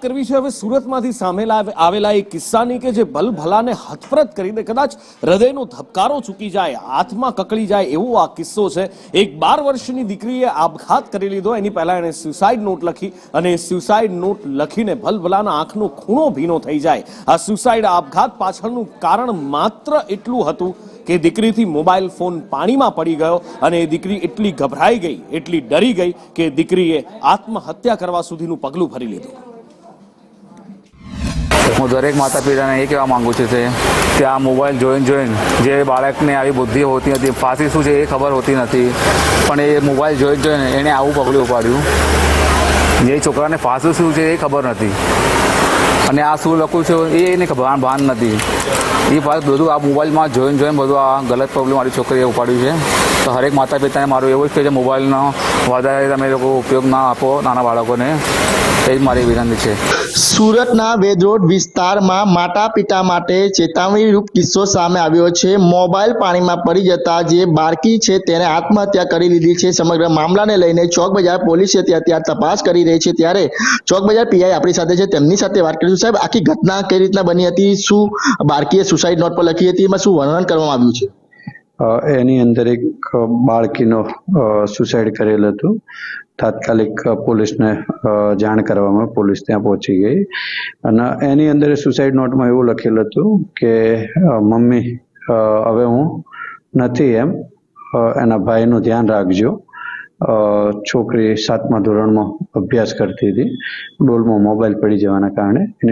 કરવી છે હવે સુરતમાંથી સામે આવેલા એક કિસ્સાની કે જે ભલભલાને હતપ્રત કરીને કદાચ હૃદયનો ધબકારો ચૂકી જાય, હાથમાં કકળી જાય એવો આ કિસ્સો છે। એક 12 વર્ષની દીકરીએ આપઘાત કરી લીધો। એની પહેલા એણે સ્યુસાઇડ નોટ લખી અને સ્યુસાઇડ નોટ લખીને ભલભલાના આંખનો ખૂણો ભીનો થઈ જાય। આ સ્યુસાઇડ આપઘાત પાછળનું કારણ માત્ર એટલું હતું કે દીકરીથી મોબાઈલ ફોન પાણીમાં પડી ગયો અને એ દીકરી એટલી ગભરાઈ ગઈ, એટલી ડરી ગઈ કે દીકરીએ આત્મહત્યા કરવા સુધીનું પગલું ભરી લીધું। હું દરેક માતા પિતાને એ કહેવા માંગુ છું કે આ મોબાઈલ જોઈને જે બાળકને આવી બુદ્ધિ હોતી નથી, ફાંસી શું છે એ ખબર હોતી નથી, પણ એ મોબાઈલ જોઈને એણે આવું પગલું ઉપાડ્યું। જે છોકરાને ફાંસી શું છે એ ખબર નથી અને આ શું લખું છું એ એને ભાન નથી। એ બધું આ મોબાઈલમાં જોઈને બધું આ ગલત પગલું મારી છોકરીએ ઉપાડ્યું છે। તો હરેક માતા પિતાને મારું એવું જ કે મોબાઈલનો વધારે તમે લોકો ઉપયોગ ના આપો નાના બાળકોને, એ જ મારી વિનંતી છે। સુરતના વેદરોડ વિસ્તારમાં માતા પિતા માટે ચેતવણીરૂપ કિસ્સો સામે આવ્યો છે। મોબાઈલ પાણીમાં પડી જતા જે બાળકી છે તેને આત્મહત્યા કરી લીધી છે। સમગ્ર મામલાને લઈને ચોક બજાર પોલીસે અત્યારે તપાસ કરી રહી છે। ત્યારે ચોક બજાર પીઆઈ આપણી સાથે છે, તેમની સાથે વાત કરીશું। સાહેબ, આખી ઘટના કઈ રીતના બની હતી? શું બાળકીએ સુસાઇડ નોટ પર લખી હતી? એમાં શું વર્ણન કરવામાં આવ્યું છે? એની અંદર એક બાળકીનો સુસાઇડ કરેલ હતું। તાત્કાલિક પોલીસને જાણ કરવામાં પોલીસ ત્યાં પહોંચી ગઈ અને એની અંદર સુસાઇડ નોટમાં એવું લખેલું હતું કે મમ્મી હવે હું નથી એમ, એના ભાઈનું ધ્યાન રાખજો। છોકરી 7મા ધોરણમાં અભ્યાસ કરતી હતી, ડોલમાં મોબાઈલ પડી જવાના કારણે